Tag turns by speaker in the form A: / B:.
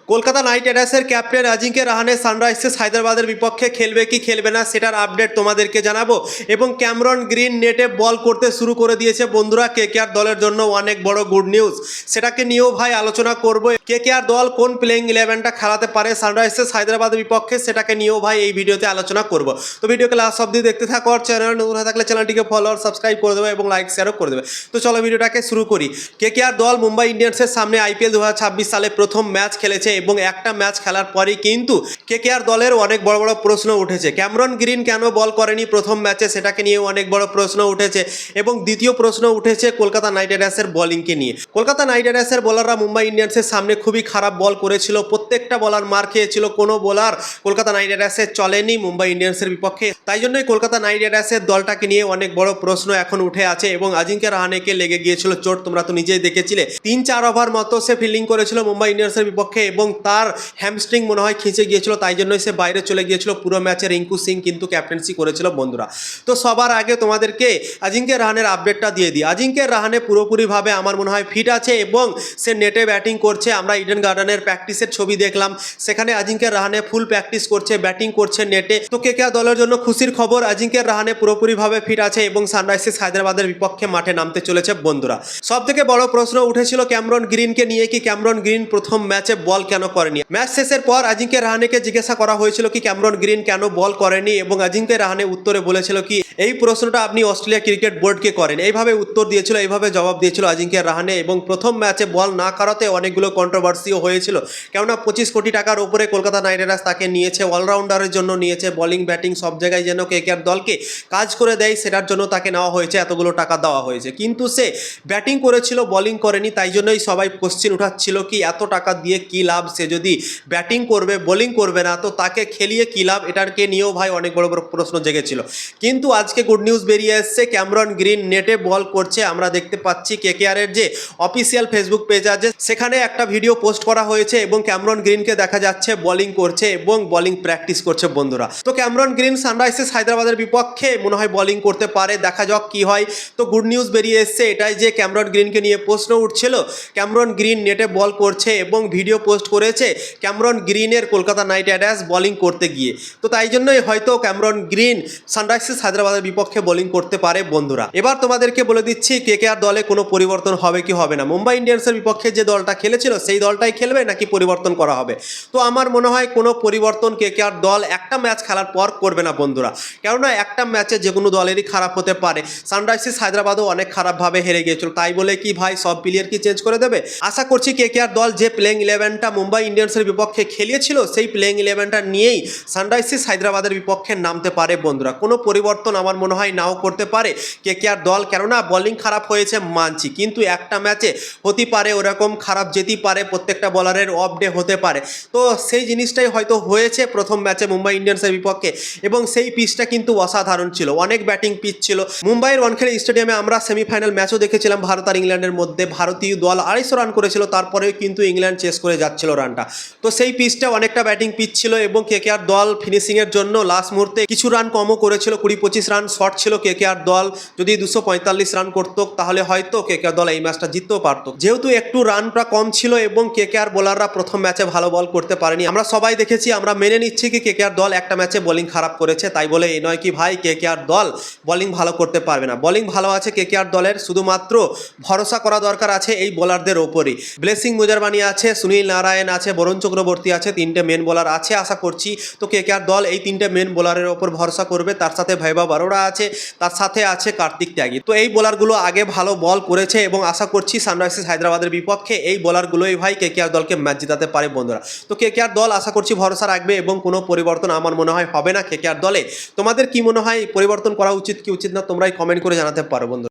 A: Kolkata Knight রাইডার্সের captain Ajinkya Rahane Sunrisers হায়দ্রাবাদের বিপক্ষে খেলবে কি খেলবে না সেটার আপডেট তোমাদেরকে জানাবো। এবং ক্যামেরন গ্রিন নেটে বল করতে শুরু করে দিয়েছে বন্ধুরা, কেকেআর দলের জন্য অনেক বড় গুড নিউজ। সেটাকে নিয়েও ভাই আলোচনা করবো। কেকেআর দল কোন প্লেইং 11টা খেলাতে পারে সানরাইজার্স হায়দ্রাবাদের বিপক্ষে, সেটাকে নিয়েও ভাই এই ভিডিওতে আলোচনা করব। তো ভিডিওকে লাস্ট অবধি দেখতে থাকো। আর চ্যানেল নতুন হয়ে থাকলে চ্যানেলটিকে ফলো আর সাবস্ক্রাইব করে দেবে এবং লাইক শেয়ারও করে দেবে। তো চলো ভিডিওটাকে শুরু করি। কেকেআর দল মুম্বাই ইন্ডিয়ান্সের সামনে আইপিএল 2026 সালে প্রথম ম্যাচ খেলেছে এবং একটা ম্যাচ খেলার পরেই কিন্তু কেকেআর দলের অনেক বড় বড় প্রশ্ন উঠেছে। ক্যামেরন গ্রিন কেন বল করেনি প্রথম ম্যাচে, সেটাকে নিয়েও অনেক বড় প্রশ্ন উঠেছে। এবং দ্বিতীয় প্রশ্ন উঠেছে কলকাতা নাইট রাইডার্সের বোলিংকে নিয়ে। কলকাতা নাইট রাইডার্সের বোলাররা মুম্বাই ইন্ডিয়ান্সের সামনে খুবই খারাপ বল করেছিল, প্রত্যেকটা বলার মার খেয়েছিল, কোনো বোলার কলকাতা নাইট রাইডার্সের চলেনি মুম্বাই ইন্ডিয়ান্সের বিপক্ষে। তাই জন্যই কলকাতা নাইট রাইডার্সের দলটাকে নিয়ে অনেক বড় প্রশ্ন এখন উঠে আছে। এবং আজিঙ্কে রাহানেকে লেগে গিয়েছিল চোট, তোমরা তো নিজেই দেখেছিলে। 3-4 ওভার মতো সে ফিল্ডিং করেছিল মুম্বাই ইন্ডিয়ান্সের বিপক্ষে এবং তার হ্যামস্ট্রিং মনে হয় খিঁচে গিয়েছিল, তাই জন্যই সে বাইরে চলে গিয়েছিল। পুরো ম্যাচে রিঙ্কু সিং কিন্তু ক্যাপ্টেন্সি করেছিল বন্ধুরা। তো সবার আগে তোমাদেরকে আজিঙ্কে রাহানের আপডেটটা দিয়ে দিই। আজিঙ্কে রাহানে পুরোপুরিভাবে আমার মনে হয় ফিট আছে এবং সে নেটে ব্যাটিং করছে। আমরা ইডেন গার্ডেনের প্র্যাকটিসের ছবি দেখলাম, সেখানে আজিঙ্কে রাহানে ফুল প্র্যাকটিস করছে, ব্যাটিং করছে নেটে। তো কেকেআর দলের জন্য খুশির খবর, আজিঙ্কে রাহানে পুরোপুরিভাবে ফিট আছে এবং সানরাইজার্স হায়দ্রাবাদের বিপক্ষে মাঠে নামতে চলেছে বন্ধুরা। সব থেকে বড় প্রশ্ন উঠেছিল ক্যামেরন গ্রিনকে নিয়ে, কি ক্যামেরন গ্রিন প্রথম ম্যাচে বল কেন করেনি। ম্যাচ শেষের পর আজিঙ্কে রাহানেকে জিজ্ঞাসা করা হয়েছিল কি ক্যামেরন গ্রিন কেন বল করেনি, এবং আজিঙ্কে রাহানে উত্তরে বলেছিল কি এই প্রশ্নটা আপনি অস্ট্রেলিয়া ক্রিকেট বোর্ডকে করেন। এইভাবে উত্তর দিয়েছিল, এইভাবে জবাব দিয়েছিল আজিঙ্কে রাহানে। এবং প্রথম ম্যাচে বল না করাতে অনেকগুলো কন্ট্রোভার্সিও হয়েছিল, কেননা 25 কোটি টাকার উপরে কলকাতা নাইট রাইডার্স তাকে নিয়েছে, অলরাউন্ডারের জন্য নিয়েছে, বোলিং ব্যাটিং সব জায়গায় যেন কেকেআর দলকে কাজ করে দেয় সেটার জন্য তাকে নেওয়া হয়েছে, এতগুলো টাকা দেওয়া হয়েছে। কিন্তু সে ব্যাটিং করেছিল, বোলিং করেনি, তাই জন্যই সবাই কোশ্চেন উঠাচ্ছিল কি এত টাকা দিয়ে কী লাভ, সে যদি ব্যাটিং করবে বোলিং করবে না তো তাকে খেলিয়ে কী লাভ, এটাকে নিয়েও ভাই অনেক বড় বড় প্রশ্ন জেগেছিল। কিন্তু আজকে গুড নিউজ বেরিয়ে এসছে, ক্যামেরন গ্রিন নেটে বল করছে। আমরা দেখতে পাচ্ছি কেকেআরের যে অফিসিয়াল ফেসবুক পেজ আছে সেখানে একটা ভিডিও পোস্ট করা হয়েছে এবং ক্যামেরন গ্রিনকে দেখা যাচ্ছে বোলিং করছে এবং বোলিং প্র্যাকটিস করছে বন্ধুরা। তো ক্যামেরন গ্রিন সানরাইজার্স হায়দ্রাবাদের বিপক্ষে মনে হয় বোলিং করতে পারে, দেখা যাক কি হয়। তো গুড নিউজ বেরিয়ে এসছে এটাই যে ক্যামেরন গ্রিনকে নিয়ে প্রশ্ন উঠছিল, ক্যামেরন গ্রিন নেটে বল করছে এবং ভিডিও পোস্ট করেছে ক্যামেরন গ্রিনের কলকাতা নাইট রাইডার্স বোলিং করতে গিয়ে। তো তাই জন্যই হয়তো ক্যামেরন গ্রিন সানরাইজার্স হায়দ্রাবাদের বিপক্ষে বোলিং করতে পারে বন্ধুরা। এবার তোমাদেরকে বলে দিচ্ছি কেকেআর দলে কোনো পরিবর্তন হবে কি হবে না। মুম্বাই ইন্ডিয়ান্সের বিপক্ষে যে দলটা খেলেছিল সেই দলটাই খেলবে নাকি পরিবর্তন করা হবে। তো আমার মনে হয় কোনো পরিবর্তন কেকেআর দল একটা ম্যাচ খেলার পর করবে না বন্ধুরা, কেননা একটা ম্যাচে যে কোনো দলেরই খারাপ হতে পারে। সানরাইজার্স হায়দ্রাবাদও অনেক খারাপভাবে হেরে গিয়েছিল, তাই বলে কি ভাই সব প্লেয়ার কি চেঞ্জ করে দেবে। আশা করছি কেকেআর দল যে প্লেইং 11টা মুম্বাই ইন্ডিয়ান্সের বিপক্ষে খেলিয়েছিল সেই প্লেইং 11টা নিয়েই সানরাইজার্স হায়দ্রাবাদের বিপক্ষে নামতে পারে বন্ধুরা। কোনো পরিবর্তন আমার মনে হয় নাও করতে পারে কেকেআর দল, কেননা বোলিং খারাপ হয়েছে মানছি, কিন্তু একটা ম্যাচে হতে পারে ওরকম খারাপ যেতেই পারে, প্রত্যেকটা বলারের অফ ডে হতে পারে। তো সেই জিনিসটাই হয়তো হয়েছে প্রথম ম্যাচে মুম্বাই ইন্ডিয়ান্সের বিপক্ষে। এবং সেই পিচটা কিন্তু অসাধারণ ছিল, অনেক ব্যাটিং পিচ ছিল। মুম্বাইয়ের ওয়ানখেড়ে স্টেডিয়ামে আমরা সেমিফাইনাল ম্যাচও দেখেছিলাম ভারত আর ইংল্যান্ডের মধ্যে। ভারতীয় দল 250 রান করেছিল, তারপরেও কিন্তু ইংল্যান্ড চেস করে যাচ্ছিল রানটা। তো সেই পিচটা অনেকটা ব্যাটিং পিচ ছিল এবং কেকেআর দল ফিনিশিংয়ের জন্য লাস্ট মুহূর্তে কিছু রান কমও করেছিল, 20-25 রান শর্ট ছিল কেকেআর দল। যদি 245 রান করতো তাহলে হয়তো কেকেআর দল এই ম্যাচটা জিততেও পারতো। যেহেতু একটু রানটা কম ছিল এবং কেকেআর বোলাররা প্রথম ম্যাচে ভালো বল করতে পারেনি, আমরা সবাই দেখেছি, আমরা মেনে নিচ্ছি কি কেকেআর দল একটা ম্যাচে বোলিং খারাপ করেছে। তাই বলে এই নয় কি ভাই কেকেআর দল বোলিং ভালো করতে পারবে না। বোলিং ভালো আছে কেকেআর দলের, শুধুমাত্র ভরসা করা দরকার আছে এই বোলারদের ওপরই। ব্লেসিং মুজারবানি আছে, সুনীল নারায়ণ আছে, বরুণ চক্রবর্তী আছে, 3টে মেন বোলার আছে। আশা করছি তো কেকেআর দল এই 3টে মেন বোলারের ওপর ভরসা করবে। তার সাথে ভৈভব অরোরা আছে, তার সাথে আছে কার্তিক ত্যাগী। তো এই বোলারগুলো আগে ভালো বল করেছে এবং আশা করছি সানরাইজার্স হায়দ্রাবাদের বিপক্ষে এই বোলারগুলোই ভাই কেকেআর দলকে ম্যাচ জিতাতে পারে বন্ধুরা। তো কেকেআর দল আশা করছি ভরসা রাখবে এবং কোনো পরিবর্তন আমার মনে হয় হবে না কেকেআর দলে। তোমাদের কি মনে হয় পরিবর্তন করা উচিত কি উচিত না, তোমরাই কমেন্ট করে জানাতে পারো বন্ধুরা।